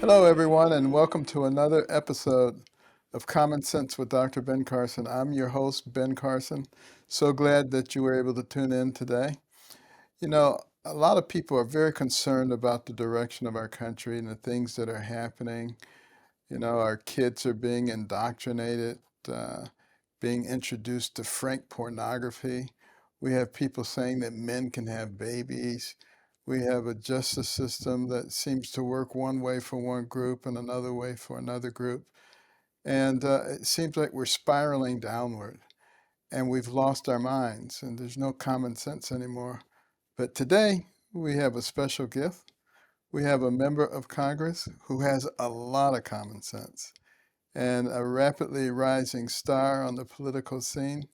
Hello, everyone, and welcome to another episode of Common Sense with Dr. Ben Carson. I'm your host, Ben Carson. So glad that you were able to tune in today. A lot of people are very concerned about the direction of our country and the things that are happening. Our kids are being indoctrinated, uh, being introduced to frank pornography. We have people saying that men can have babies. We have a justice system that seems to work one way for one group and another way for another group. And it seems like we're spiraling downward and we've lost our minds and there's no common sense anymore. But today we have a special gift. We have a member of Congress who has a lot of common sense and a rapidly rising star on the political scene.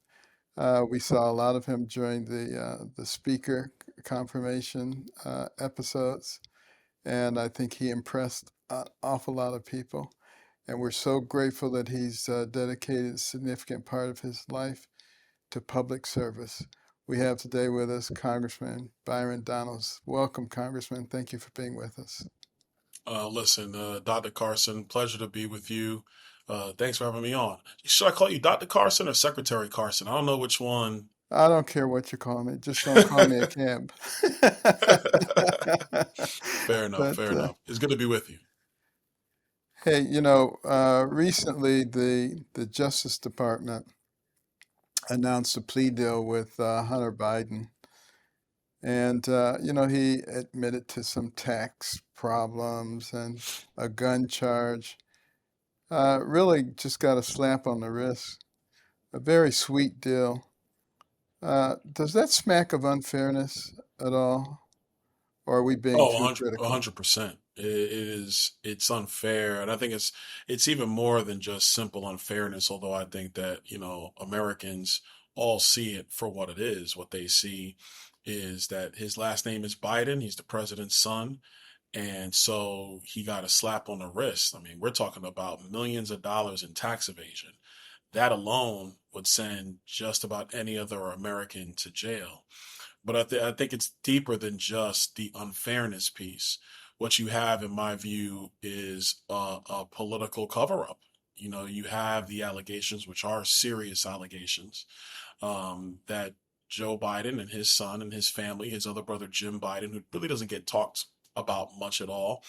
We saw a lot of him during the speaker confirmation episodes, and I think he impressed an awful lot of people. And we're so grateful that he's dedicated a significant part of his life to public service. We have today with us Congressman Byron Donalds. Welcome, Congressman. Thank you for being with us. Dr. Carson, pleasure to be with you. Thanks for having me on. Should I call you Dr. Carson or Secretary Carson? I don't know which one. I don't care what you call me, just don't call me a cab. Fair enough, But fair enough. It's good to be with you. hey, recently the Justice Department announced a plea deal with Hunter Biden. And, he admitted to some tax problems and a gun charge. Really just got a slap on the wrist. A very sweet deal. Does that smack of unfairness at all? Or are we being Oh, too 100, critical? 100%. It's unfair. And I think it's even more than just simple unfairness, although I think that, Americans all see it for what it is. What they see is that his last name is Biden. He's the president's son. And so he got a slap on the wrist. I mean, we're talking about millions of dollars in tax evasion. That alone would send just about any other American to jail. But I think it's deeper than just the unfairness piece. What you have, in my view, is a political cover up. You have the allegations, which are serious allegations, that Joe Biden and his son and his family, his other brother Jim Biden, who really doesn't get talked about much at all,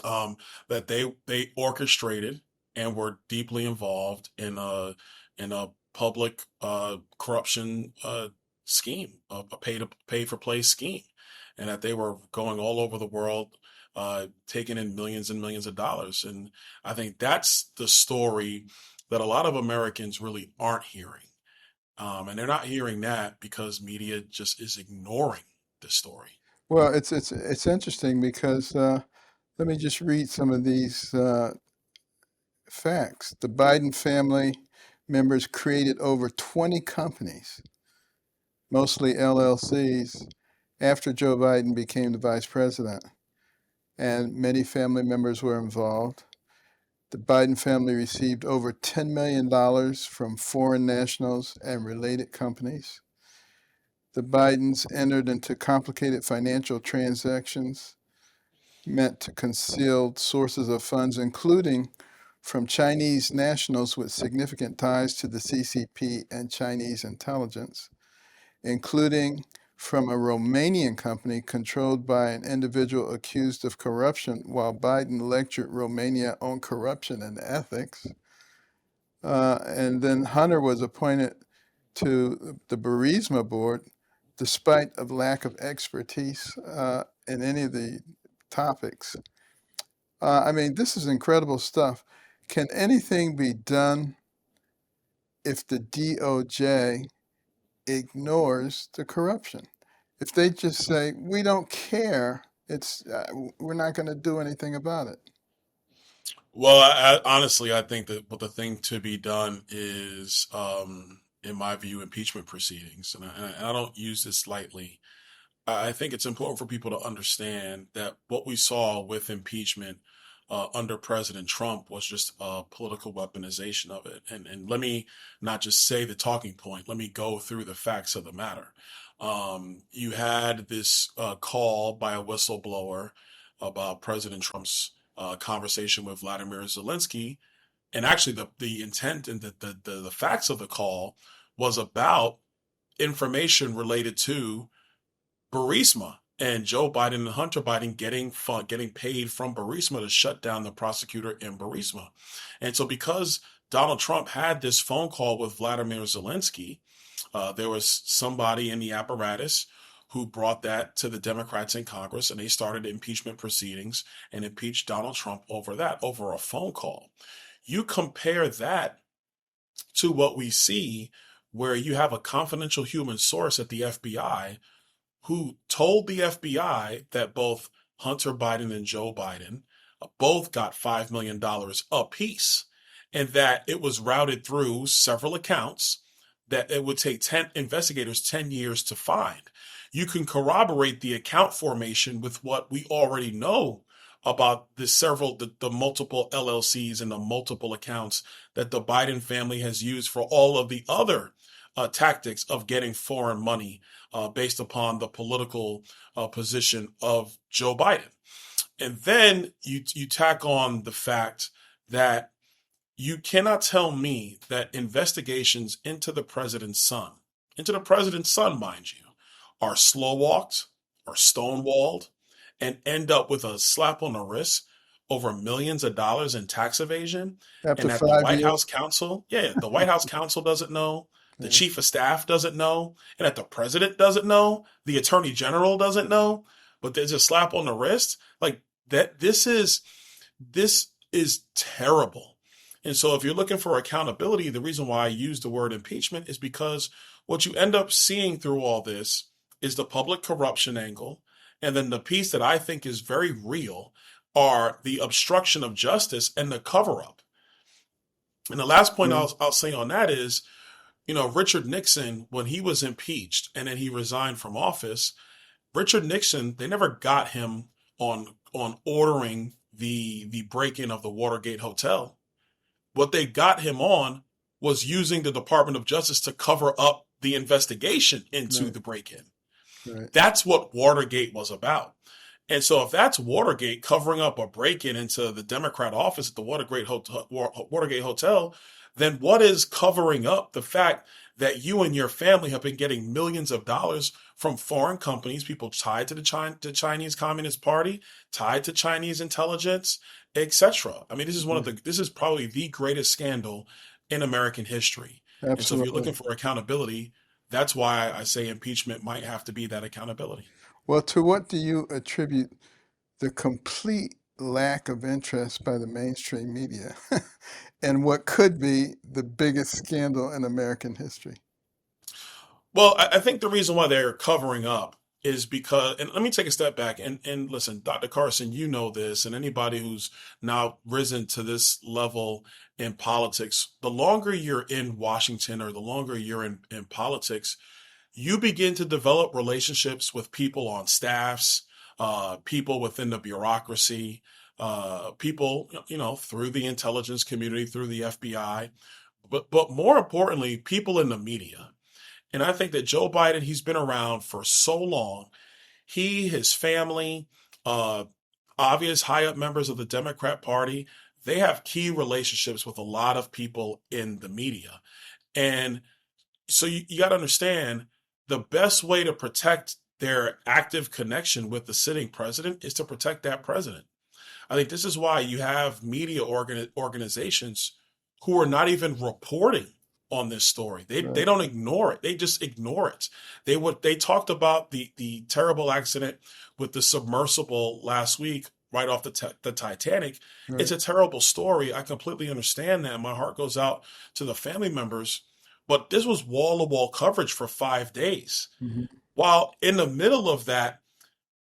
that they orchestrated and were deeply involved in a public corruption scheme, a pay for play scheme, and that they were going all over the world, taking in millions and millions of dollars. And I think that's the story that a lot of Americans really aren't hearing, and they're not hearing that because media just is ignoring the story. Well, it's interesting because let me just read some of these facts. The Biden family members created over 20 companies, mostly LLCs, after Joe Biden became the vice president, and many family members were involved. The Biden family received over $10 million from foreign nationals and related companies. The Bidens entered into complicated financial transactions meant to conceal sources of funds, including from Chinese nationals with significant ties to the CCP and Chinese intelligence, including from a Romanian company controlled by an individual accused of corruption while Biden lectured Romania on corruption and ethics. And then Hunter was appointed to the Burisma board despite of lack of expertise in any of the topics. I mean, this is incredible stuff. Can anything be done if the DOJ ignores the corruption? If they just say, we don't care, we're not going to do anything about it. Well, honestly, I think that what the thing to be done is, in my view, impeachment proceedings, and I don't use this lightly. I think it's important for people to understand that what we saw with impeachment under President Trump was just a political weaponization of it. And let me not just say the talking point. Let me go through the facts of the matter. You had this call by a whistleblower about President Trump's conversation with Vladimir Zelensky. And actually, the intent and the facts of the call was about information related to Burisma and Joe Biden and Hunter Biden getting paid from Burisma to shut down the prosecutor in Burisma. And so because Donald Trump had this phone call with Vladimir Zelensky, there was somebody in the apparatus who brought that to the Democrats in Congress, and they started impeachment proceedings and impeached Donald Trump over that, over a phone call. You compare that to what we see where you have a confidential human source at the FBI who told the FBI that both Hunter Biden and Joe Biden both got $5 million apiece, and that it was routed through several accounts that it would take 10 investigators 10 years to find. You can corroborate the account formation with what we already know about the multiple LLCs and the multiple accounts that the Biden family has used for all of the other tactics of getting foreign money based upon the political position of Joe Biden. And then you tack on the fact that you cannot tell me that investigations into the president's son, mind you, are slow walked or stonewalled and end up with a slap on the wrist over millions of dollars in tax evasion, After and that the five White years. House counsel, the White House counsel doesn't know, the Yeah, chief of staff doesn't know, and that the president doesn't know, the attorney general doesn't know, but there's a slap on the wrist like that. This is terrible. And so if you're looking for accountability, the reason why I use the word impeachment is because what you end up seeing through all this is the public corruption angle. And then the piece that I think is very real are the obstruction of justice and the cover up. And the last point yeah, I'll say on that is, Richard Nixon, when he was impeached and then he resigned from office, Richard Nixon, they never got him on ordering the break-in of the Watergate Hotel. What they got him on was using the Department of Justice to cover up the investigation into right, the break-in. right. That's what Watergate was about. And so if that's Watergate covering up a break-in into the Democrat office at the Watergate Hotel, then what is covering up the fact that you and your family have been getting millions of dollars from foreign companies, people tied to the Chinese Communist Party, tied to Chinese intelligence, etc. I mean, Yeah, this is probably the greatest scandal in American history. And so if you're absolutely. looking for accountability, that's why I say impeachment might have to be that accountability. Well, to what do you attribute the complete lack of interest by the mainstream media and what could be the biggest scandal in American history? Well, I think the reason why they're covering up is because, and let me take a step back and listen, Dr. Carson, you know this, and anybody who's now risen to this level in politics, the longer you're in Washington or the longer you're in politics, you begin to develop relationships with people on staffs, people within the bureaucracy, people, through the intelligence community, through the FBI, but more importantly, people in the media. And I think that Joe Biden, he's been around for so long. He, his family, uh, obvious high up members of the Democrat Party, they have key relationships with a lot of people in the media. And so you got to understand the best way to protect their active connection with the sitting president is to protect that president. I think this is why you have media organizations who are not even reporting on this story. They Right. don't ignore it. They just ignore it. They talked about the terrible accident with the submersible last week right off the Titanic. It's Right. a terrible story. I completely understand that. My heart goes out to the family members. But this was wall to wall coverage for 5 days. Hmm. While in the middle of that,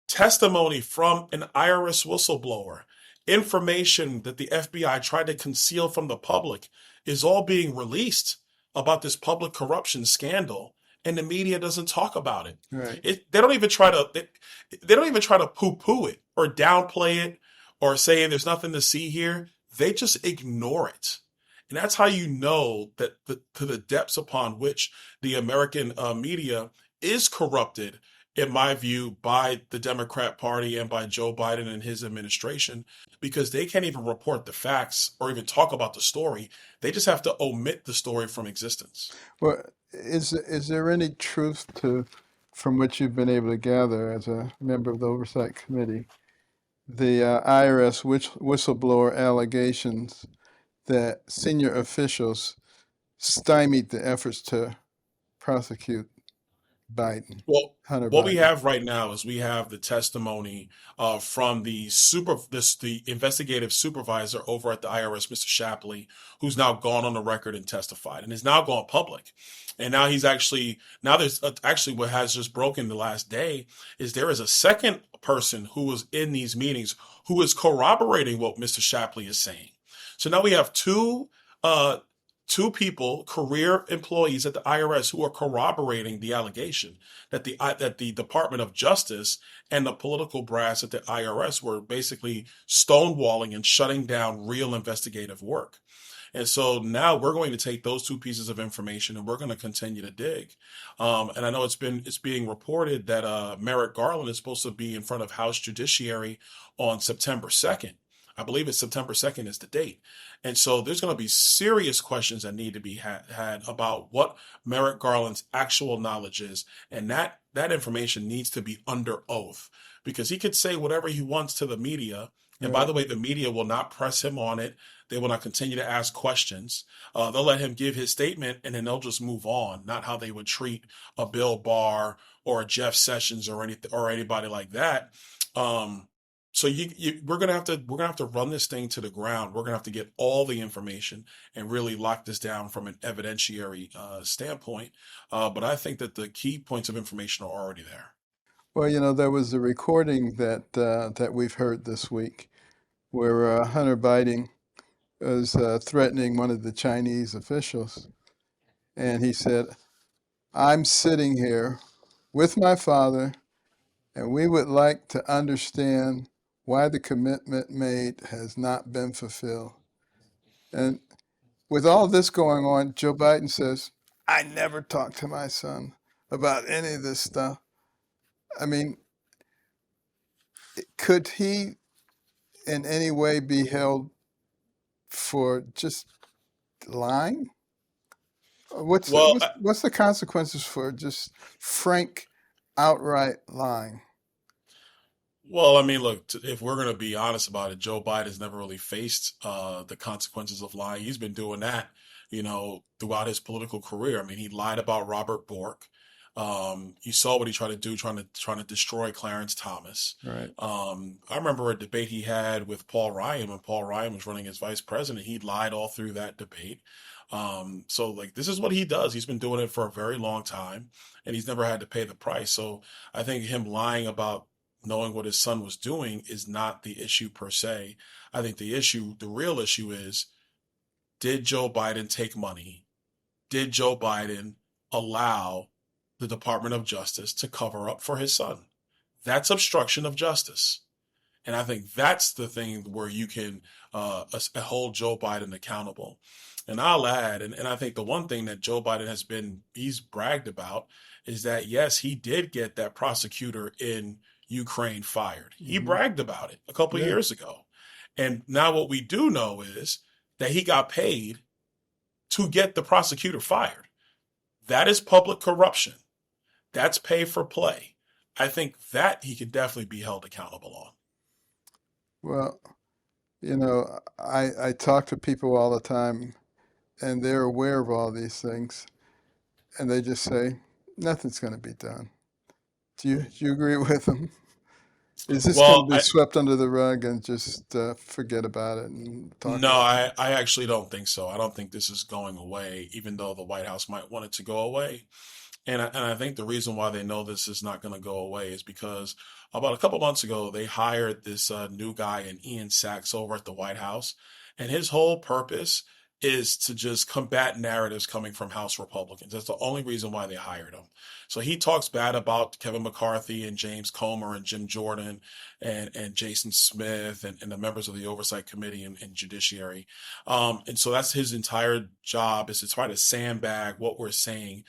testimony from an IRS whistleblower, information that the FBI tried to conceal from the public is all being released about this public corruption scandal, and the media doesn't talk about it. Right. They don't even try to they don't even try to poo-poo it or downplay it or say there's nothing to see here. They just ignore it. And that's how you know that to the depths upon which the American media is corrupted in my view, by the Democrat Party and by Joe Biden and his administration, because they can't even report the facts or even talk about the story. They just have to omit the story from existence. Well, is there any truth to, from what you've been able to gather as a member of the Oversight Committee, the IRS whistleblower allegations that senior officials stymied the efforts to prosecute Biden, Well, Hunter what we Biden? have right now is we have the testimony from the investigative supervisor over at the IRS, Mr. Shapley, who's now gone on the record and testified, and is now gone public. And now he's actually now there's actually what has just broken the last day is there is a second person who was in these meetings who is corroborating what Mr. Shapley is saying. So now we have uh, two people, career employees at the IRS, who are corroborating the allegation that the Department of Justice and the political brass at the IRS were basically stonewalling and shutting down real investigative work. And so now we're going to take those two pieces of information and we're going to continue to dig. And I know it's being reported that Merrick Garland is supposed to be in front of House Judiciary on September 2nd. I believe it's September 2nd is the date. And so there's going to be serious questions that need to be had about what Merrick Garland's actual knowledge is. And that information needs to be under oath because he could say whatever he wants to the media. And by Right. the way, the media will not press him on it. They will not continue to ask questions. They'll let him give his statement and then they'll just move on, not how they would treat a Bill Barr or a Jeff Sessions or anything or anybody like that. Um, so we're gonna have to run this thing to the ground. We're gonna have to get all the information and really lock this down from an evidentiary standpoint. But I think that the key points of information are already there. Well, there was a recording that we've heard this week where Hunter Biden was threatening one of the Chinese officials, and he said, "I'm sitting here with my father, and we would like to understand why the commitment made has not been fulfilled." And with all this going on, Joe Biden says, "I never talked to my son about any of this stuff." I mean, could he in any way be held for just lying? What's the, Well, what's what's the consequences for just frank, outright lying? Well, I mean, look, if we're going to be honest about it, Joe Biden's never really faced the consequences of lying. He's been doing that, throughout his political career. I mean, he lied about Robert Bork. You saw what he tried to do, trying to destroy Clarence Thomas. Right. I remember a debate he had with Paul Ryan when Paul Ryan was running as vice president. He lied all through that debate. So like this is what he does. He's been doing it for a very long time, and he's never had to pay the price. So I think him lying about knowing what his son was doing is not the issue per se. I think the real issue is, did Joe Biden take money? Did Joe Biden allow the Department of Justice to cover up for his son? That's obstruction of justice. And I think that's the thing where you can hold Joe Biden accountable. And I'll add, and I think the one thing that Joe Biden he's bragged about is that, yes, he did get that prosecutor in Ukraine fired. He Hmm. bragged about it a couple of Yeah. years ago. And now what we do know is that he got paid to get the prosecutor fired. That is public corruption. That's pay for play. I think that he could definitely be held accountable on. Well, I talk to people all the time, and they're aware of all these things, and they just say nothing's going to be done. Do you agree with them? Is this going to Well, be swept under the rug and just forget about it and talk no, about I actually don't think so. I don't think this is going away, even though the White House might want it to go away. And I think the reason why they know this is not going to go away is because about a couple months ago, they hired this new guy, in Ian Sachs, over at the White House. And his whole purpose is to just combat narratives coming from House Republicans. That's the only reason why they hired him. So he talks bad about Kevin McCarthy and James Comer and Jim Jordan and Jason Smith and the members of the Oversight Committee and Judiciary. And so that's his entire job, is to try to sandbag what we're saying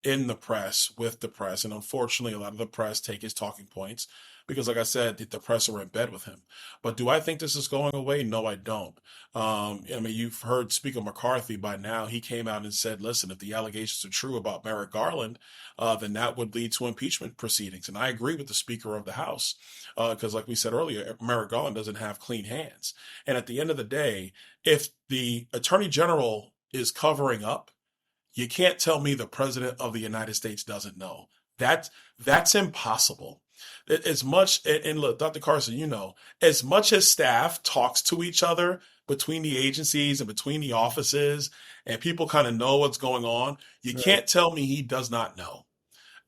in the press with the press. And unfortunately, a lot of the press take his talking points because, like I said, the press are in bed with him. But do I think this is going away? No, I don't. I mean, you've heard Speaker McCarthy by now. He came out and said, listen, if the allegations are true about Merrick Garland, then that would lead to impeachment proceedings. And I agree with the Speaker of the House because, like we said earlier, Merrick Garland doesn't have clean hands. And at the end of the day, if the Attorney General is covering up, you can't tell me the president of the United States doesn't know. That that's impossible. As much and look, Dr. Carson, as much as staff talks to each other between the agencies and between the offices, and people kind of know what's going on, you Right. can't tell me he does not know.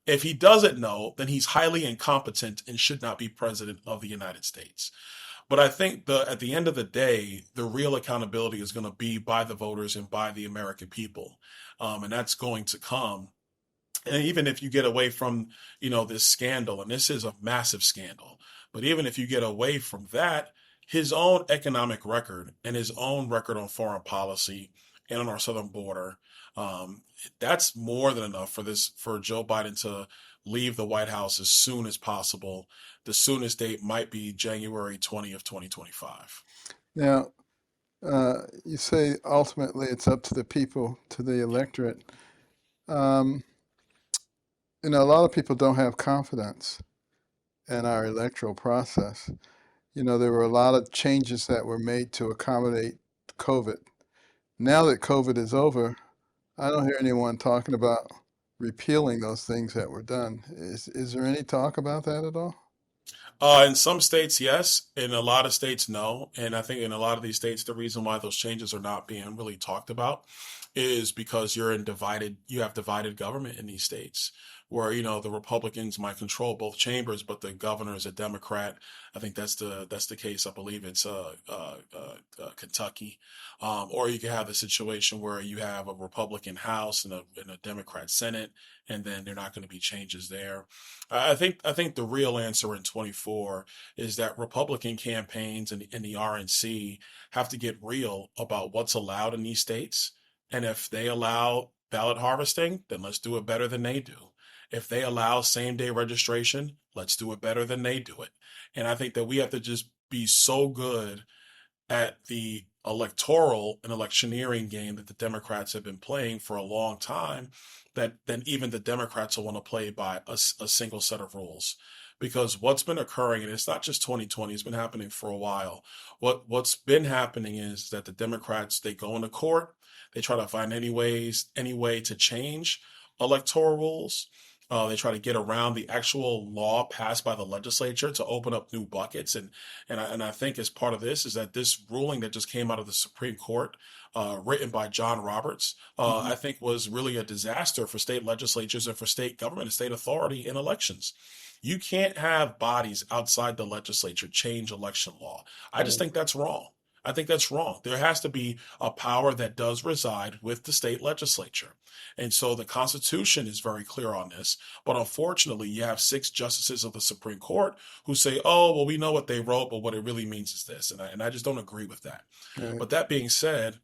If he doesn't know, then he's highly incompetent and should not be president of the United States. But I think at the end of the day, the real accountability is going to be by the voters and by the American people, and that's going to come. And even if you get away from this scandal, and this is a massive scandal, but even if you get away from that, his own economic record and his own record on foreign policy and on our southern border, um, that's more than enough for Joe Biden to leave the White House as soon as possible. The soonest date might be January 20th, 2025. Now, you say ultimately it's up to the people, to the electorate. Um, a lot of people don't have confidence in our electoral process. There were a lot of changes that were made to accommodate COVID. Now that COVID is over, I don't hear anyone talking about repealing those things that were done. Is there any talk about that at all? In some states, yes. In a lot of states, no. And I think in a lot of these states, the reason why those changes are not being really talked about is because you have divided government in these states where, the Republicans might control both chambers, but the governor is a Democrat. I think that's the case. I believe it's Kentucky. Or you can have the situation where you have a Republican House and a Democrat Senate, and then there are not going to be changes there. I think the real answer in 24 is that Republican campaigns and the RNC have to get real about what's allowed in these states. And if they allow ballot harvesting, then let's do it better than they do. If they allow same day registration, let's do it better than they do it. And I think that we have to just be so good at the electoral and electioneering game that the Democrats have been playing for a long time, that then even the Democrats will want to play by a single set of rules. Because what's been occurring, and it's not just 2020, it's been happening for a while. What's been happening is that the Democrats, they go into court, they try to find any way to change electoral rules. They try to get around the actual law passed by the legislature to open up new buckets, and I think as part of this is that this ruling that just came out of the Supreme Court, written by John Roberts, Hmm. I think was really a disaster for state legislatures and for state government and state authority in elections. You can't have bodies outside the legislature change election law. I just Right. think that's wrong. I think that's wrong. There has to be a power that does reside with the state legislature. And so the Constitution is very clear on this. But unfortunately, you have six justices of the Supreme Court who say, oh, well, we know what they wrote, but what it really means is this. And I just don't agree with that. Right. But that being said,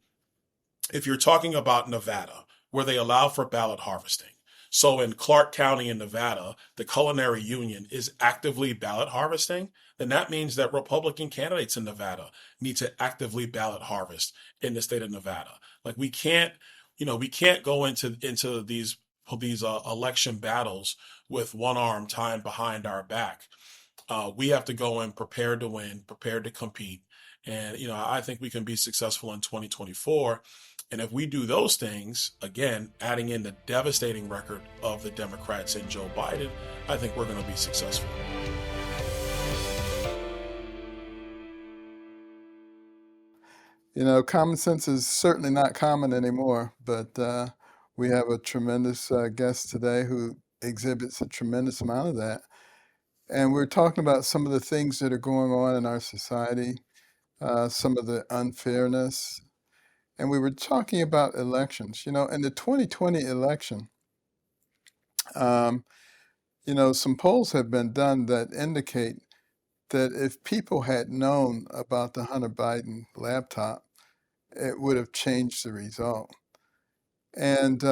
if you're talking about Nevada, where they allow for ballot harvesting, so in Clark County in Nevada, the Culinary Union is actively ballot harvesting, then that means that Republican candidates in Nevada need to actively ballot harvest in the state of Nevada. Like we can't go into these election battles with one arm tied behind our back. We have to go in prepared to win, prepared to compete. And, I think we can be successful in 2024. And if we do those things, again, adding in the devastating record of the Democrats and Joe Biden, I think we're going to be successful. Common sense is certainly not common anymore, but we have a tremendous guest today who exhibits a tremendous amount of that. And we're talking about some of the things that are going on in our society, some of the unfairness. And we were talking about elections. In the 2020 election, um, some polls have been done that indicate that if people had known about the Hunter Biden laptop, it would have changed the result. And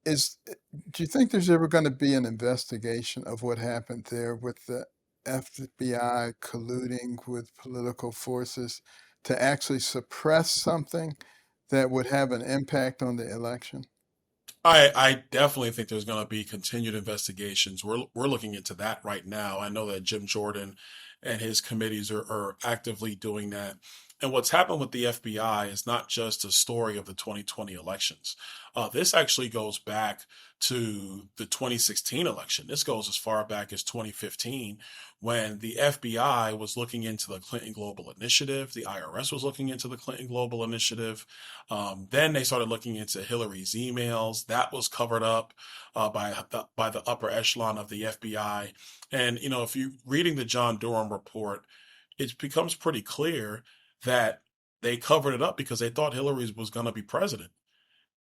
Is do you think there's ever going to be an investigation of what happened there with the FBI colluding with political forces to actually suppress something that would have an impact on the election? I definitely think there's going to be continued investigations. We're looking into that right now. I know that Jim Jordan and his committees are actively doing that. And what's happened with the FBI is not just a story of the 2020 elections. This actually goes back to the 2016 election. This goes as far back as 2015 when the FBI was looking into the Clinton Global Initiative. The IRS was looking into the Clinton Global Initiative. Then they started looking into Hillary's emails. That was covered up by the upper echelon of the FBI. And you know, if you're reading the John Durham report, it becomes pretty clear that they covered it up because they thought Hillary was going to be president.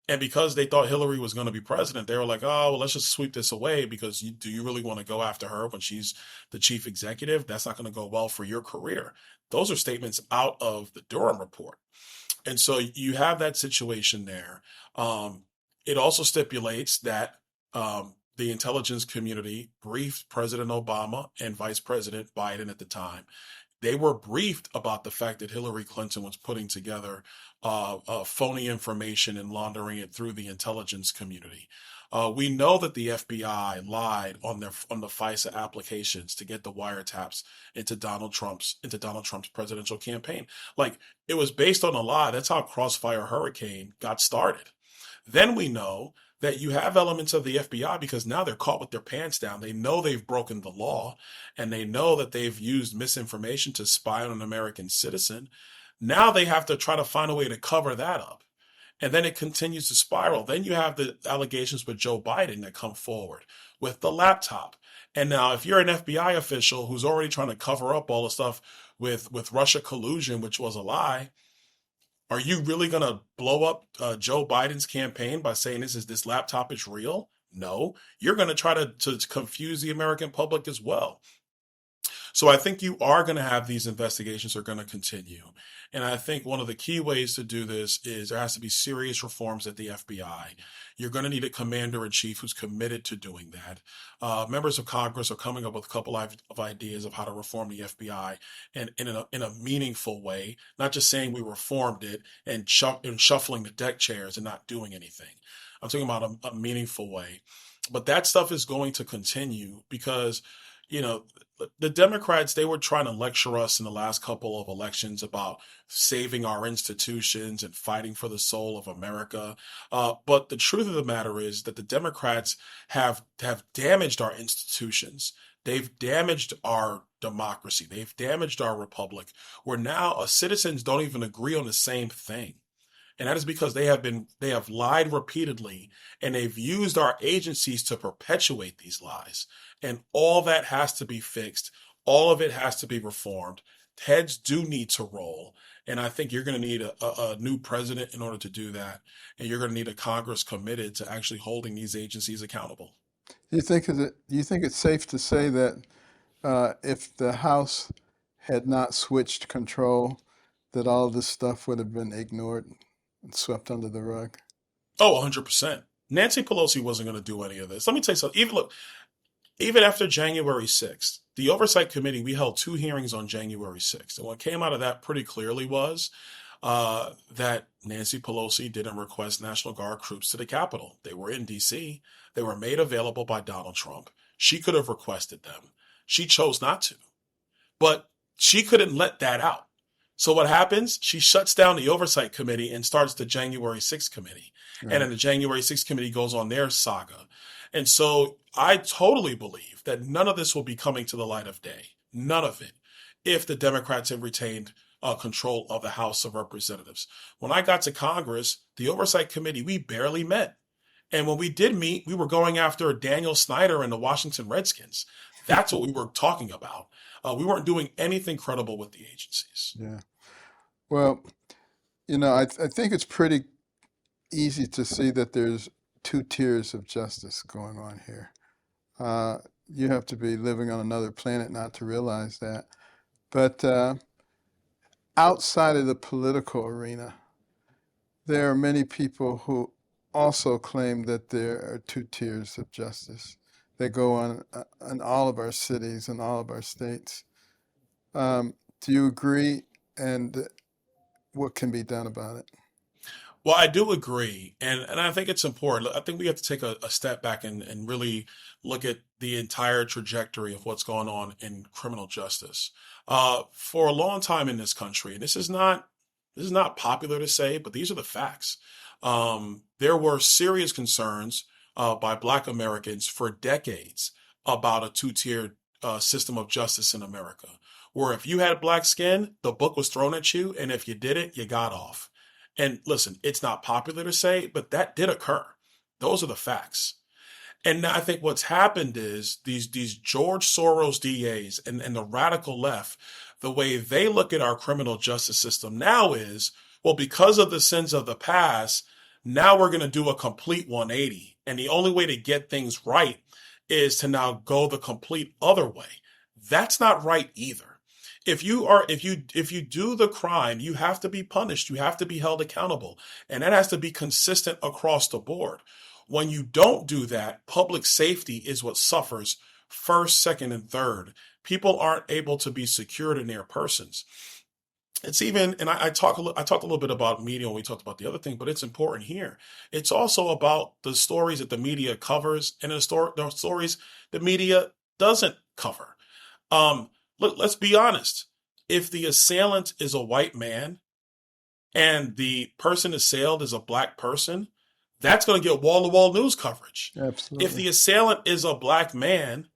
And because they thought Hillary was going to be president, they were like, "Oh, well, let's just sweep this away because do you really want to go after her when she's the chief executive? That's not going to go well for your career." Those are statements out of the Durham report. And so you have that situation there. It also stipulates that the intelligence community briefed President Obama and Vice President Biden at the time. They were briefed about the fact that Hillary Clinton was putting together phony information and laundering it through the intelligence community. We know that the FBI lied on the FISA applications to get the wiretaps into Donald Trump's presidential campaign. Like it was based on a lie. That's how Crossfire Hurricane got started. Then we know that you have elements of the FBI because now they're caught with their pants down. They know they've broken the law and they know that they've used misinformation to spy on an American citizen. Now they have to try to find a way to cover that up. And then it continues to spiral. Then you have the allegations with Joe Biden that come forward with the laptop. And now, if you're an FBI official who's already trying to cover up all the stuff with Russia collusion, which was a lie, are you really going to blow up Joe Biden's campaign by saying this laptop is real? No, you're going to try to confuse the American public as well. So I think you are going to have these investigations are going to continue. And I think one of the key ways to do this is there has to be serious reforms at the FBI. You're going to need a commander in chief who's committed to doing that. Members of Congress are coming up with a couple of ideas of how to reform the FBI and in a meaningful way, not just saying we reformed it and shuffling the deck chairs and not doing anything. I'm talking about a meaningful way. But that stuff is going to continue because, you know, the Democrats, they were trying to lecture us in the last couple of elections about saving our institutions and fighting for the soul of America. But the truth of the matter is that the Democrats have damaged our institutions. They've damaged our democracy. They've damaged our republic, where now citizens don't even agree on the same thing. And that is because they have lied repeatedly and they've used our agencies to perpetuate these lies. And all that has to be fixed. All of it has to be reformed. Heads do need to roll. And I think you're going to need a new president in order to do that. And you're going to need a Congress committed to actually holding these agencies accountable. Do you think it's safe to say that if the House had not switched control, that all this stuff would have been ignored and swept under the rug? Oh, 100%. Nancy Pelosi wasn't going to do any of this. Let me tell you something. Even after January 6th, the Oversight Committee, we held two hearings on January 6th. And what came out of that pretty clearly was that Nancy Pelosi didn't request National Guard troops to the Capitol. They were in D.C., they were made available by Donald Trump. She could have requested them. She chose not to. But she couldn't let that out. So what happens? She shuts down the Oversight Committee and starts the January 6th Committee. And Right. then the January 6th Committee goes on their saga. And so I totally believe that none of this will be coming to the light of day. None of it. If the Democrats have retained control of the House of Representatives. When I got to Congress, the Oversight Committee, we barely met. And when we did meet, we were going after Daniel Snyder and the Washington Redskins. That's what we were talking about. We weren't doing anything credible with the agencies. Yeah. Well, I think it's pretty easy to see that there's two tiers of justice going on here. Uh, you have to be living on another planet not to realize that. But outside of the political arena, there are many people who also claim that there are two tiers of justice. They go on in all of our cities and all of our states. Um, do you agree? And what can be done about it? Well, I do agree, and I think it's important. I think we have to take a step back and really look at the entire trajectory of what's going on in criminal justice. For a long time in this country, and this is not popular to say, but these are the facts. There were serious concerns by Black Americans for decades about a two-tiered system of justice in America, where if you had black skin, the book was thrown at you, and if you did it, you got off. And listen, it's not popular to say, but that did occur. Those are the facts. And I think what's happened is these George Soros DAs and the radical left, the way they look at our criminal justice system now is, well, because of the sins of the past, now we're going to do a complete 180. And the only way to get things right is to now go the complete other way. That's not right either. If you do the crime, you have to be punished. You have to be held accountable. And that has to be consistent across the board. When you don't do that, public safety is what suffers first, second, and third. People aren't able to be secured in their persons. It's even, and I talked a little bit about media when we talked about the other thing, but it's important here. It's also about the stories that the media covers and the stories the media doesn't cover. Um, Look, let's be honest. If the assailant is a white man and the person assailed is a black person, that's going to get wall to wall news coverage. If Absolutely. the assailant is a black man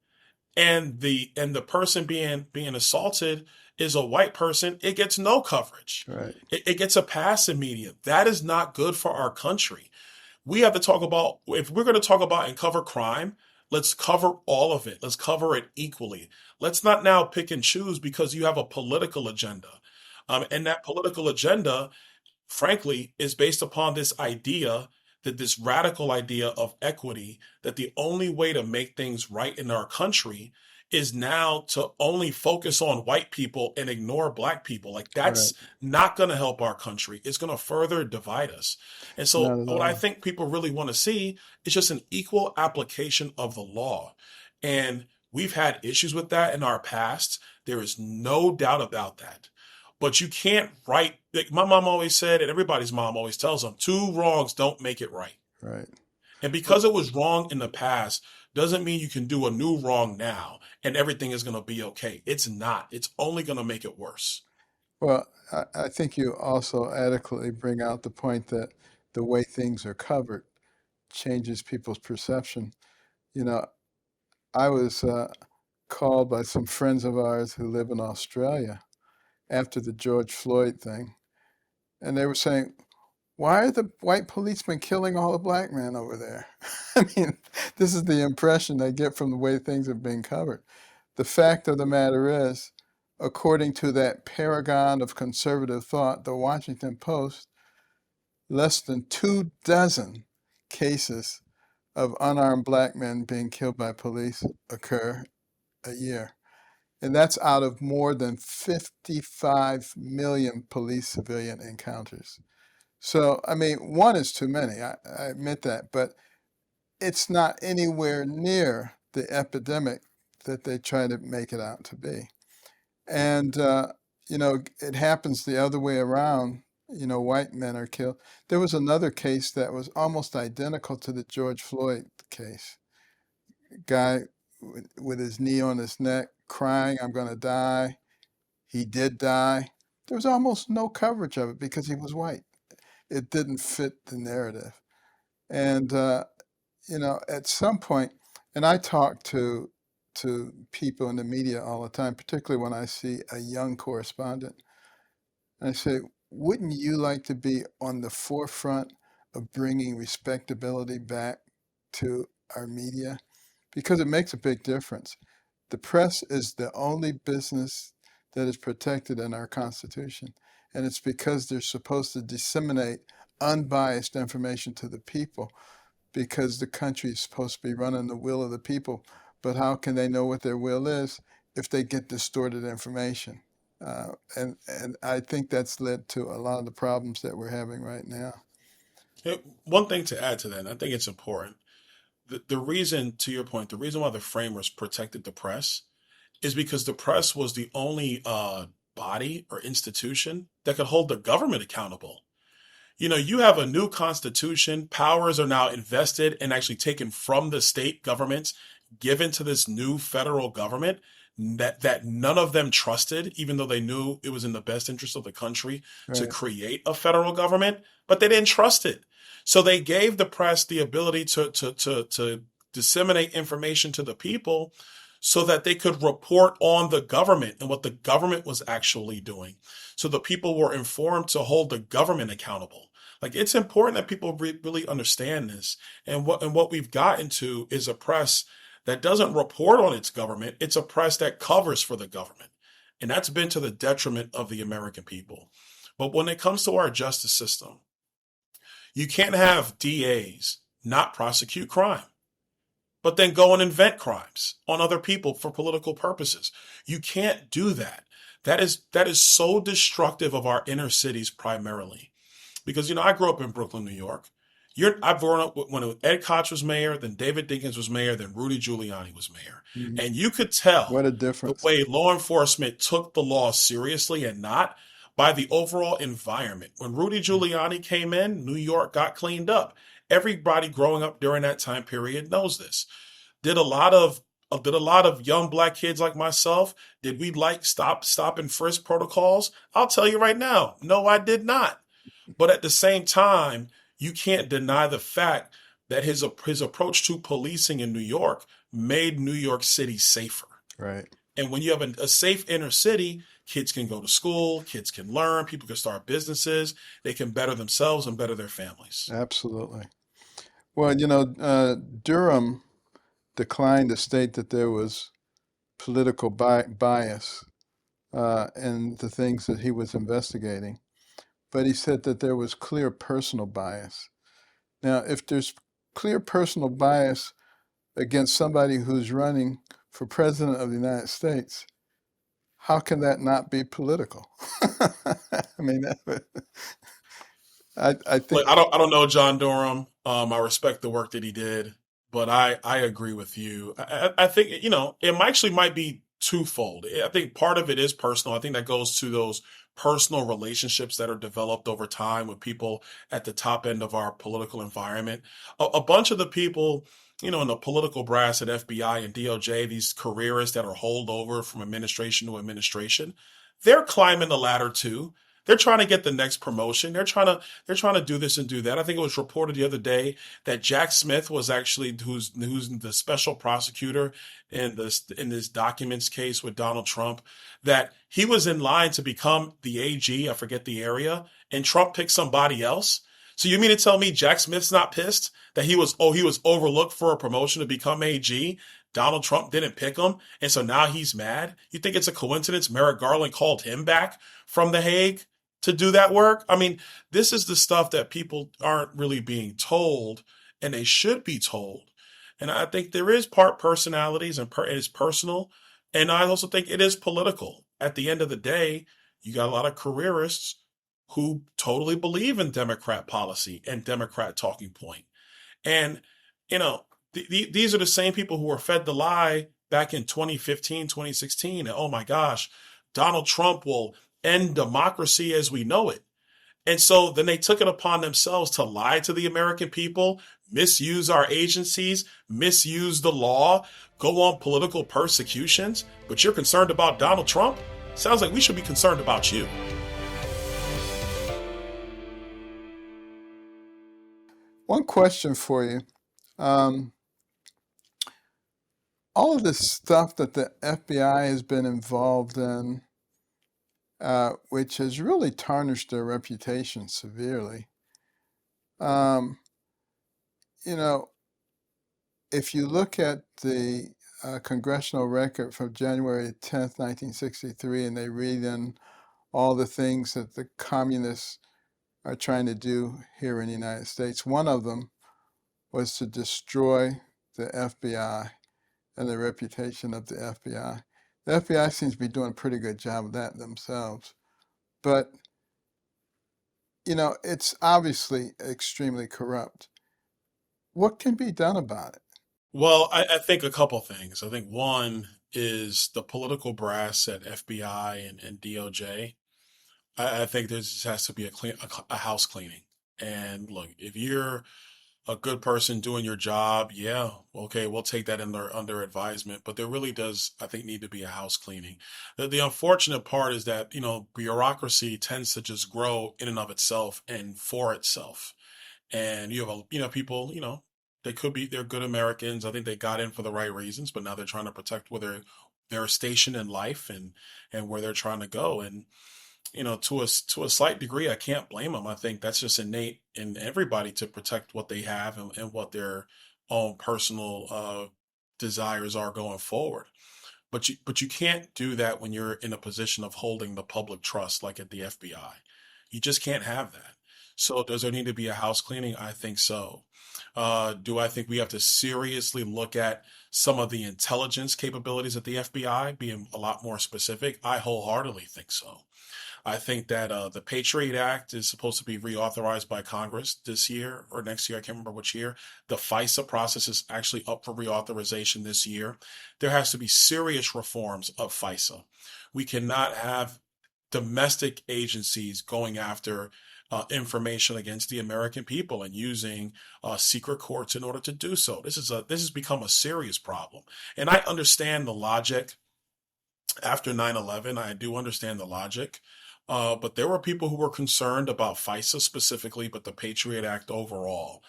and the person being assaulted is a white person, it gets no coverage. Right. It gets a pass in media. That is not good for our country. We have to talk about, if we're going to talk about and cover crime, let's cover all of it. Let's cover it equally. Let's not now pick and choose because you have a political agenda. And that political agenda, frankly, is based upon this idea, that this radical idea of equity, that the only way to make things right in our country is now to only focus on white people and ignore black people. Like, Right. that's not going to help our country. It's going to further divide us. And so Not at what I all. think people really want to see is just an equal application of the law. And we've had issues with that in our past. There is no doubt about that. But you can't write, like my mom always said, and everybody's mom always tells them, two wrongs don't make it right. Right. And Well, because it was wrong in the past doesn't mean you can do a new wrong now and everything is going to be okay. It's not. It's only going to make it worse. I think you also adequately bring out the point that the way things are covered changes people's perception. You know, I was called by some friends of ours who live in Australia after the George Floyd thing, and they were saying, "Why are the white policemen killing all the black men over there?" I mean, this is the impression I get from the way things have been covered. The fact of the matter is, according to that paragon of conservative thought, the Washington Post, less than 2 dozen cases of unarmed black men being killed by police occur a year. And that's out of more than 55 million police civilian encounters. So, I mean, one is too many, I admit that, but it's not anywhere near the epidemic that they try to make it out to be. And, it happens the other way around. White men are killed. There was another case that was almost identical to the George Floyd case. Guy with his knee on his neck, crying, "I'm going to die." He did die. There was almost no coverage of it because he was white. It didn't fit the narrative. And, at some point, and I talk to people in the media all the time, particularly when I see a young correspondent. And I say, wouldn't you like to be on the forefront of bringing respectability back to our media? Because it makes a big difference. The press is the only business that is protected in our Constitution. And it's because they're supposed to disseminate unbiased information to the people because the country is supposed to be running the will of the people. But how can they know what their will is if they get distorted information? And I think that's led to a lot of the problems that we're having right now. One thing to add to that, and I think it's important. The reason, to your point, the reason why the framers protected the press is because the press was the only body or institution that could hold the government accountable. You have a new constitution. Powers are now invested and actually taken from the state governments, given to this new federal government that none of them trusted, even though they knew it was in the best interest of the country to Right. create a federal government, but they didn't trust it. So they gave the press the ability to disseminate information to the people so that they could report on the government and what the government was actually doing. So the people were informed to hold the government accountable. Like it's important that people really understand this. And what we've gotten to is a press that doesn't report on its government. It's a press that covers for the government. And that's been to the detriment of the American people. But when it comes to our justice system, you can't have DAs not prosecute crime, but then go and invent crimes on other people for political purposes. You can't do that. That is so destructive of our inner cities primarily. Because I grew up in Brooklyn, New York. I've grown up when Ed Koch was mayor, then David Dinkins was mayor, then Rudy Giuliani was mayor, Mhm. and you could tell What a the difference. way law enforcement took the law seriously and not by the overall environment. When Rudy Giuliani came in, New York got cleaned up. Everybody growing up during that time period knows this. Did a lot of young black kids like myself, did we like stop and frisk protocols? I'll tell you right now, no, I did not. But at the same time, you can't deny the fact that his approach to policing in New York made New York City safer. Right. And when you have a safe inner city, kids can go to school, kids can learn, people can start businesses, they can better themselves and better their families. Absolutely. Well, Durham declined to state that there was political bias in the things that he was investigating, but he said that there was clear personal bias. Now, if there's clear personal bias against somebody who's running for president of the United States, how can that not be political? I mean, I think, Look, I don't know John Durham. I respect the work that he did, but I agree with you. I think it actually might be twofold. I think part of it is personal. I think that goes to those personal relationships that are developed over time with people at the top end of our political environment. A bunch of the people, in the political brass at FBI and DOJ, these careerists that are holdover from administration to administration, they're climbing the ladder too. They're trying to get the next promotion. They're trying to do this and do that. I think it was reported the other day that Jack Smith was actually who's the special prosecutor in this documents case with Donald Trump, that he was in line to become the AG, I forget the area, and Trump picked somebody else. So you mean to tell me Jack Smith's not pissed that he was overlooked for a promotion to become AG? Donald Trump didn't pick him, and so now he's mad. You think it's a coincidence Merrick Garland called him back from The Hague to do that work? I mean, this is the stuff that people aren't really being told, and they should be told. And I think there is part personalities and it's personal, and I also think it is political. At the end of the day, you got a lot of careerists who totally believe in Democrat policy and Democrat talking point. And, you know, these are the same people who were fed the lie back in 2015, 2016. And oh my gosh, Donald Trump will end democracy as we know it. And so then they took it upon themselves to lie to the American people, misuse our agencies, misuse the law, go on political persecutions. But you're concerned about Donald Trump? Sounds like we should be concerned about you. one question for you. Um, all of this stuff that the FBI has been involved in, which has really tarnished their reputation severely. Um, you know, if you look at the congressional record from January 10th, 1963, and they read in all the things that the communists are trying to do here in the United States, one of them was to destroy the FBI and the reputation of the FBI. The FBI seems to be doing a pretty good job of that themselves. But it's obviously extremely corrupt. What can be done about it? Well, I think a couple things. I think one is the political brass at FBI and DOJ. I think there just has to be a house cleaning. And look, if you're a good person doing your job, yeah, okay, we'll take that under advisement. But there really does, I think, need to be a house cleaning. The unfortunate part is that, bureaucracy tends to just grow in and of itself and for itself. And you have people, they're good Americans. I think they got in for the right reasons, but now they're trying to protect where they're stationed in life and where they're trying to go. And to a slight degree, I can't blame them. I think that's just innate in everybody to protect what they have and what their own personal desires are going forward. But you can't do that when you're in a position of holding the public trust, like at the FBI. You just can't have that. So does there need to be a house cleaning? I think so. Do I think we have to seriously look at some of the intelligence capabilities at the FBI, being a lot more specific? I wholeheartedly think so. I think that the Patriot Act is supposed to be reauthorized by Congress this year or next year. I can't remember which year. The FISA process is actually up for reauthorization this year. There has to be serious reforms of FISA. We cannot have domestic agencies going after information against the American people and using secret courts in order to do so. This has become a serious problem, and I understand the logic after 9/11. I do understand the logic. But there were people who were concerned about FISA specifically, but the Patriot Act overall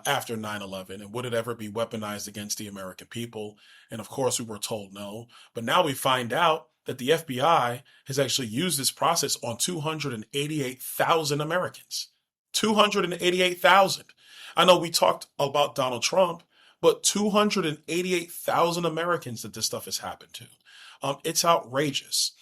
after 9/11. And would it ever be weaponized against the American people? And of course, we were told no. But now we find out that the FBI has actually used this process on 288,000 Americans. 288,000. I know we talked about Donald Trump, but 288,000 Americans that this stuff has happened to. It's outrageous.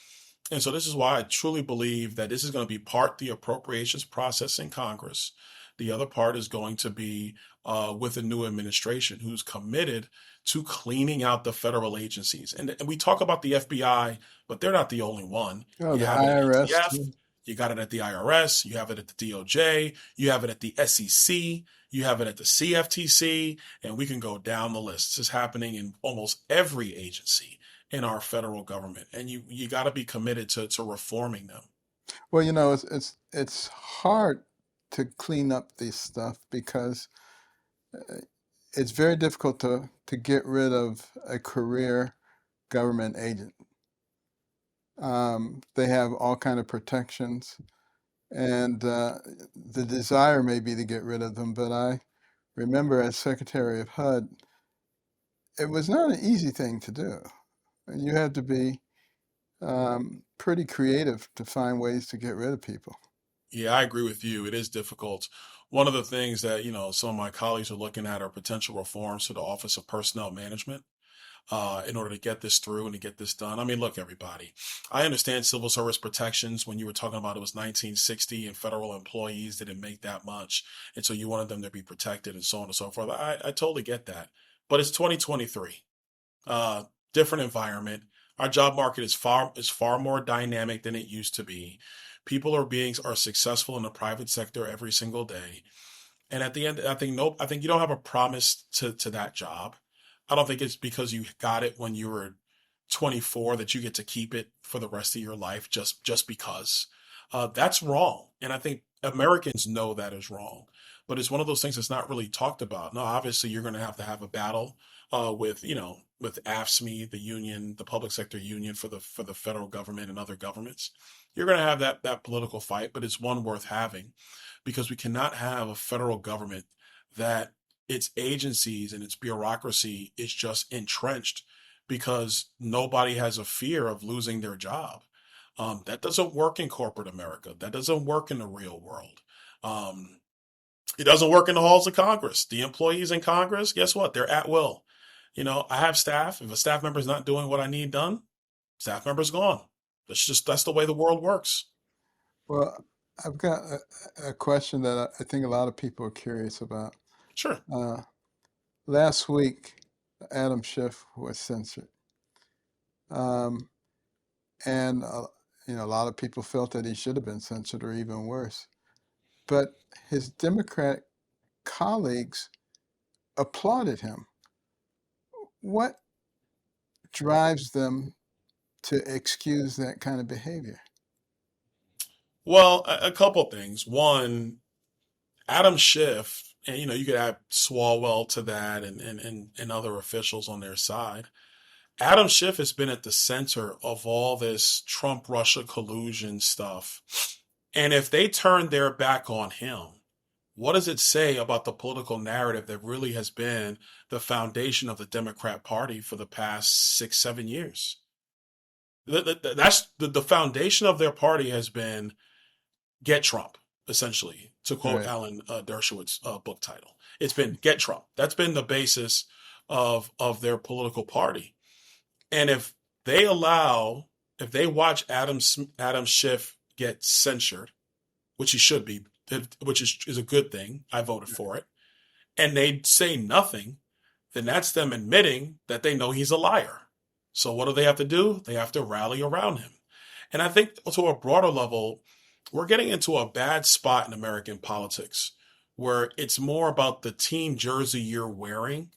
And so this is why I truly believe that this is going to be part the appropriations process in Congress. The other part is going to be with a new administration who's committed to cleaning out the federal agencies. And we talk about the FBI, but they're not the only one. Oh, You the have it at IRS ATF, too. you got it at the IRS, you have it at the DOJ, you have it at the SEC, you have it at the CFTC, and we can go down the list. This is happening in almost every agency in our federal government, and you got to be committed to reforming them. Well, it's hard to clean up this stuff because it's very difficult to get rid of a career government agent. They have all kind of protections, and the desire may be to get rid of them. But I remember as Secretary of HUD, it was not an easy thing to do. You had to be pretty creative to find ways to get rid of people. Yeah, I agree with you. It is difficult. One of the things that some of my colleagues are looking at are potential reforms to the Office of Personnel Management in order to get this through and to get this done. I mean, look, everybody, I understand civil service protections when you were talking about it was 1960 and federal employees didn't make that much. And so you wanted them to be protected and so on and so forth. I totally get that. But it's 2023, uh, different environment. Our job market is far more dynamic than it used to be. People are successful in the private sector every single day. And at the end, I think no, I think you don't have a promise to that job. I don't think it's because you got it when you were 24 that you get to keep it for the rest of your life just because. That's wrong, and I think Americans know that is wrong. But it's one of those things that's not really talked about. No, obviously you're going to have a battle with AFSCME, the union, the public sector union for the federal government and other governments. You're going to have that political fight, but it's one worth having because we cannot have a federal government that its agencies and its bureaucracy is just entrenched because nobody has a fear of losing their job. That doesn't work in corporate America. That doesn't work in the real world. Um, it doesn't work in the halls of Congress. The employees in Congress, guess what? They're at will. I have staff. If a staff member is not doing what I need done, staff member's gone. That's the way the world works. Well, I've got a question that I think a lot of people are curious about. Sure. Uh, Last week, Adam Schiff was censored. Um, and a lot of people felt that he should have been censored or even worse. but his Democratic colleagues applauded him. What drives them to excuse that kind of behavior? Well, a couple things. One, Adam Schiff, and you could add Swalwell to that and other officials on their side. Adam Schiff has been at the center of all this Trump Russia collusion stuff. And if they turn their back on him, what does it say about the political narrative that really has been the foundation of the Democrat Party for the past 6, 7 years? That's the foundation of their party has been get Trump, essentially, to quote Right. Alan Dershowitz's book title. It's been get Trump. That's been the basis of their political party. And if they watch Adam Schiff get censured, which he should be, which is a good thing, I voted for it, and they say nothing, then that's them admitting that they know he's a liar. So what do they have to do? They have to rally around him. And I think to a broader level, we're getting into a bad spot in American politics where it's more about the team jersey you're wearing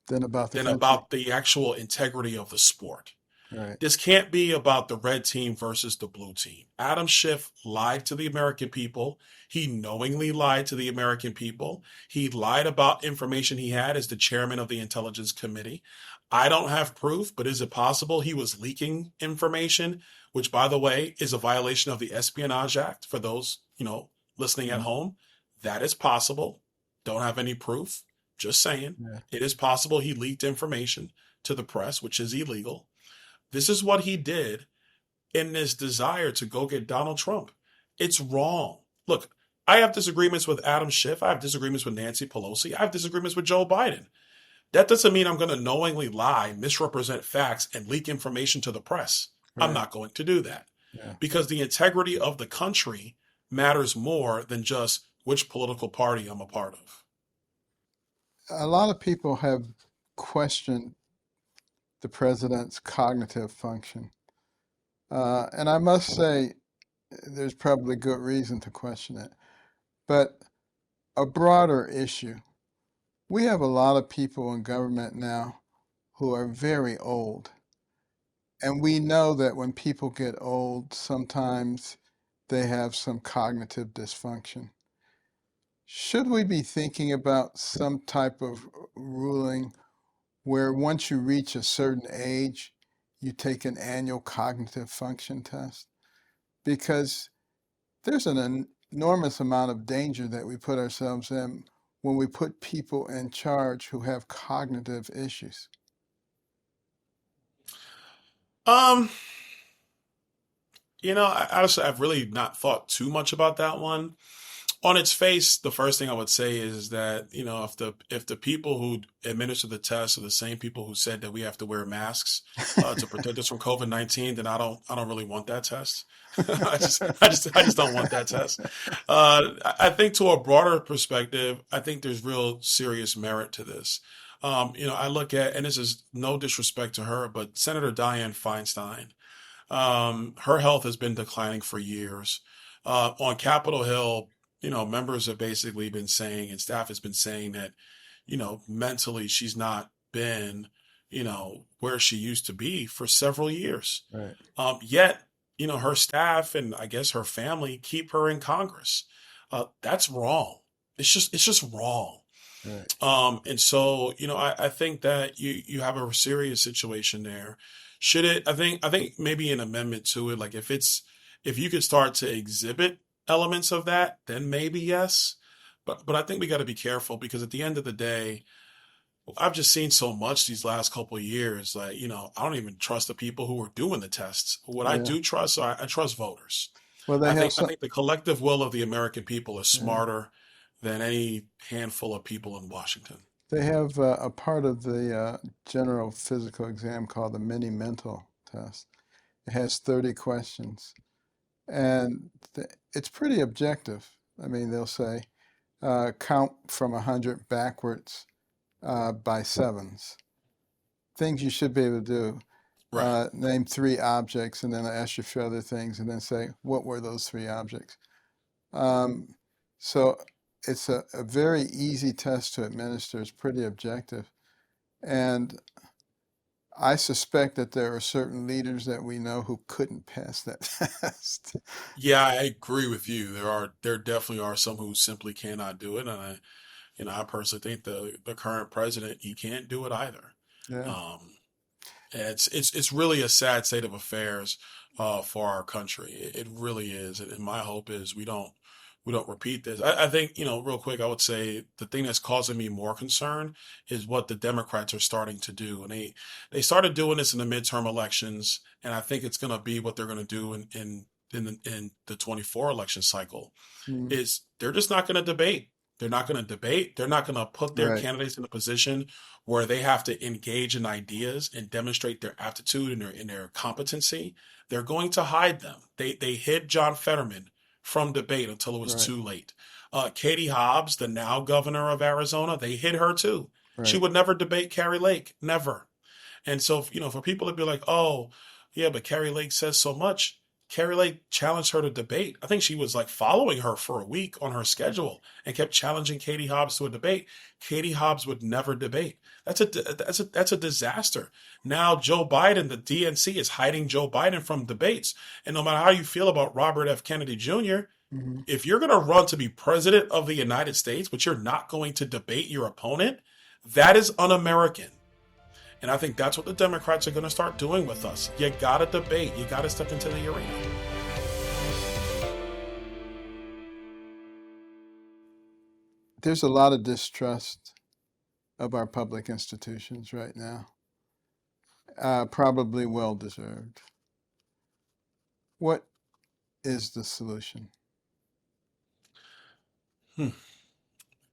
Then about the than country. about the actual integrity of the sport. Right. This can't be about the red team versus the blue team. Adam Schiff lied to the American people. He knowingly lied to the American people. He lied about information he had as the chairman of the Intelligence Committee. I don't have proof, but is it possible he was leaking information, which, by the way, is a violation of the Espionage Act for those, listening at Mhm. home? That is possible. Don't have any proof. Just saying. Yeah. It is possible he leaked information to the press, which is illegal. This is what he did in this desire to go get Donald Trump. It's wrong. Look, I have disagreements with Adam Schiff. I have disagreements with Nancy Pelosi. I have disagreements with Joe Biden. That doesn't mean I'm going to knowingly lie, misrepresent facts, and leak information to the press. I'm Right. not going to do that Yeah. because the integrity of the country matters more than just which political party I'm a part of. A lot of people have questioned the president's cognitive function. And I must say, there's probably good reason to question it. But a broader issue, we have a lot of people in government now who are very old. And we know that when people get old, sometimes they have some cognitive dysfunction. Should we be thinking about some type of ruling where once you reach a certain age, you take an annual cognitive function test? Because there's an enormous amount of danger that we put ourselves in when we put people in charge who have cognitive issues. Um, honestly, I've really not thought too much about that one. On its face, the first thing I would say is that, if the people who administer the test are the same people who said that we have to wear masks to protect us from COVID-19, then I don't really want that test. I just don't want that test. I think to a broader perspective, I think there's real serious merit to this. I look at, and this is no disrespect to her, but Senator Dianne Feinstein, her health has been declining for years. On Capitol Hill, members have basically been saying, and staff has been saying that, mentally she's not been, where she used to be for several years. Right, Yet, her staff and I guess her family keep her in Congress. That's wrong. It's just wrong. right. And so, I think that you have a serious situation there. Should it, I think maybe an amendment to it, like if you could start to exhibit elements of that, then maybe yes. But I think we got to be careful because at the end of the day, I've just seen so much these last couple of years. Like, I don't even trust the people who are doing the tests. What I Yeah. do trust, I trust voters. Well, they I have think I some. think the collective will of the American people is Yeah. smarter than any handful of people in Washington. They have a part of the general physical exam called the mini mental test. It has 30 questions, and it's pretty objective. I mean, they'll say count from 100 backwards by sevens. Things you should be able to do. Right. Name three objects, and then I ask you a few other things, and then say, what were those three objects? Um, So it's a very easy test to administer. It's pretty objective. And I suspect that there are certain leaders that we know who couldn't pass that test. Yeah, I agree with you. There definitely are some who simply cannot do it, and I personally think the current president, he can't do it either. Yeah. Um, and it's really a sad state of affairs for our country. It really is, and my hope is we don't repeat this. I think, real quick, I would say the thing that's causing me more concern is what the Democrats are starting to do, and they started doing this in the midterm elections, and I think it's going to be what they're going to do in the 24 election cycle. Mm, Is they're just not going to debate. They're not going to debate. They're not going to put their right, candidates in a position where they have to engage in ideas and demonstrate their aptitude and their competency. They're going to hide them. They hid John Fetterman from debate until it was right, too late. Katie Hobbs, the now governor of Arizona, they hid her too. She right. would never debate Carrie Lake, never. And so, for people to be like, oh, yeah, but Carrie Lake says so much. Carrie Lake challenged her to debate. I think she was like following her for a week on her schedule and kept challenging Katie Hobbs to a debate. Katie Hobbs would never debate. That's a disaster. Now Joe Biden, the DNC, is hiding Joe Biden from debates. And no matter how you feel about Robert F. Kennedy Jr., Hmm. if you're going to run to be president of the United States, but you're not going to debate your opponent, that is un-American. And I think that's what the Democrats are going to start doing with us. You got to debate. You got to step into the arena. There's a lot of distrust of our public institutions right now, probably well deserved. What is the solution? Hmm.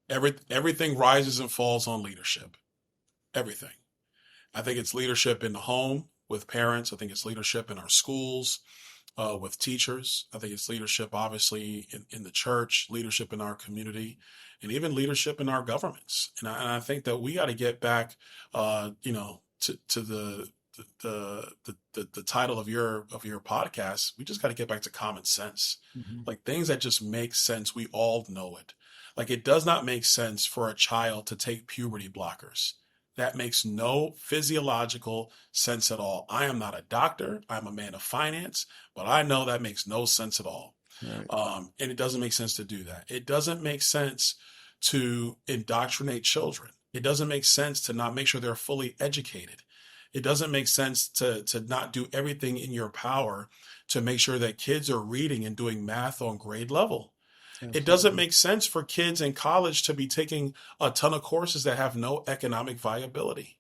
Everything rises and falls on leadership. Everything. I think it's leadership in the home with parents. I think it's leadership in our schools with teachers. I think it's leadership, obviously, in the church, leadership in our community, and even leadership in our governments. And I think that we got to get back, to the title of your podcast. We just got to get back to common sense, Hmm. like things that just make sense. We all know it. Like it does not make sense for a child to take puberty blockers. That makes no physiological sense at all. I am not a doctor. I'm a man of finance, but I know that makes no sense at all. Right. And it doesn't make sense to do that. It doesn't make sense to indoctrinate children. It doesn't make sense to not make sure they're fully educated. It doesn't make sense to not do everything in your power to make sure that kids are reading and doing math on grade level. It doesn't Absolutely. make sense for kids in college to be taking a ton of courses that have no economic viability.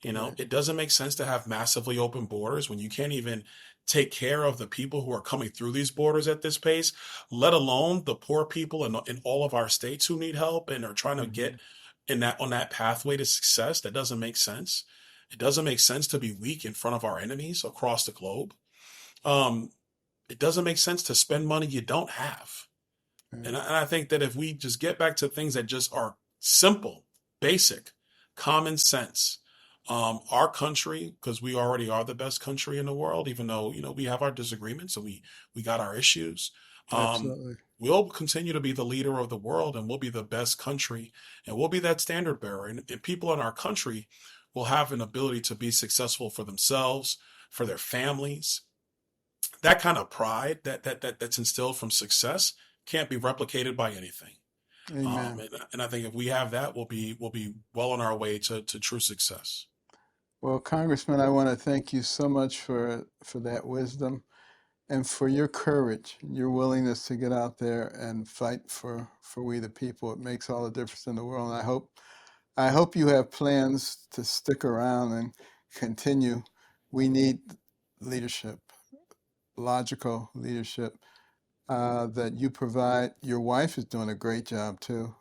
Right. It doesn't make sense to have massively open borders when you can't even take care of the people who are coming through these borders at this pace, let alone the poor people in all of our states who need help and are trying to Hmm. get in that on that pathway to success. That doesn't make sense. It doesn't make sense to be weak in front of our enemies across the globe. Um, it doesn't make sense to spend money you don't have. Right. And I think that if we just get back to things that just are simple, basic, common sense, our country, because we already are the best country in the world, even though, we have our disagreements and we got our issues, um, Absolutely. we'll continue to be the leader of the world and we'll be the best country and we'll be that standard bearer. And people in our country will have an ability to be successful for themselves, for their families. That kind of pride that's instilled from success can't be replicated by anything. Amen. And I think if we have that, we'll be well on our way to true success. Well, Congressman, I want to thank you so much for that wisdom and for your courage, your willingness to get out there and fight for we the people. It makes all the difference in the world. And I hope you have plans to stick around and continue. We need leadership, logical leadership that you provide. Your wife is doing a great job too.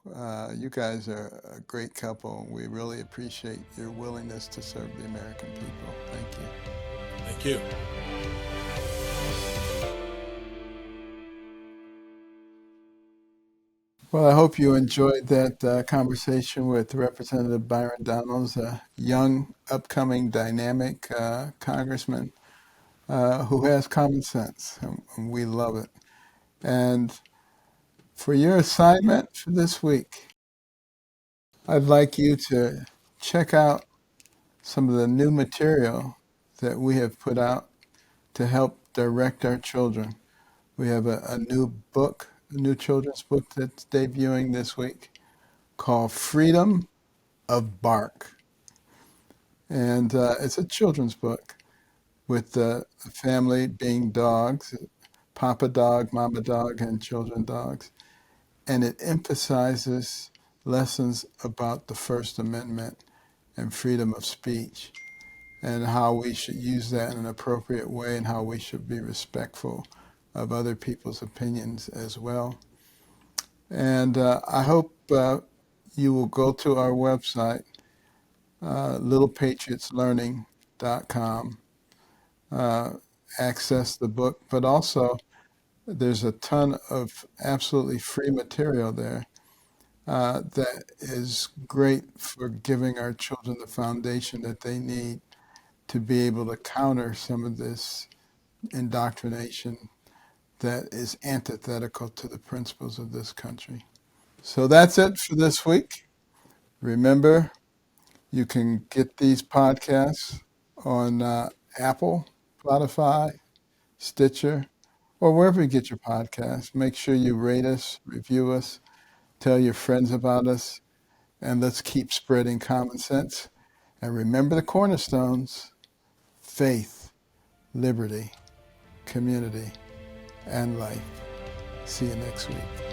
You guys are a great couple. We really appreciate your willingness to serve the American people. Thank you. Thank you. Well, I hope you enjoyed that conversation with Representative Byron Donalds, a young, upcoming, dynamic congressman who has common sense, and we love it. And For your assignment for this week, I'd like you to check out some of the new material that we have put out to help direct our children. We have a new book, a new children's book that's debuting this week called Freedom of Bark. And it's a children's book with the family being dogs, Papa dog, Mama dog, and children dogs. And it emphasizes lessons about the First Amendment and freedom of speech and how we should use that in an appropriate way and how we should be respectful of other people's opinions as well. And I hope you will go to our website, littlepatriotslearning.com, access the book, but also there's a ton of absolutely free material there that is great for giving our children the foundation that they need to be able to counter some of this indoctrination that is antithetical to the principles of this country. So that's it for this week. Remember, you can get these podcasts on Apple, Spotify, Stitcher, or wherever you get your podcasts. Make sure you rate us, review us, tell your friends about us, and let's keep spreading common sense. And remember the cornerstones: faith, liberty, community, and life. See you next week.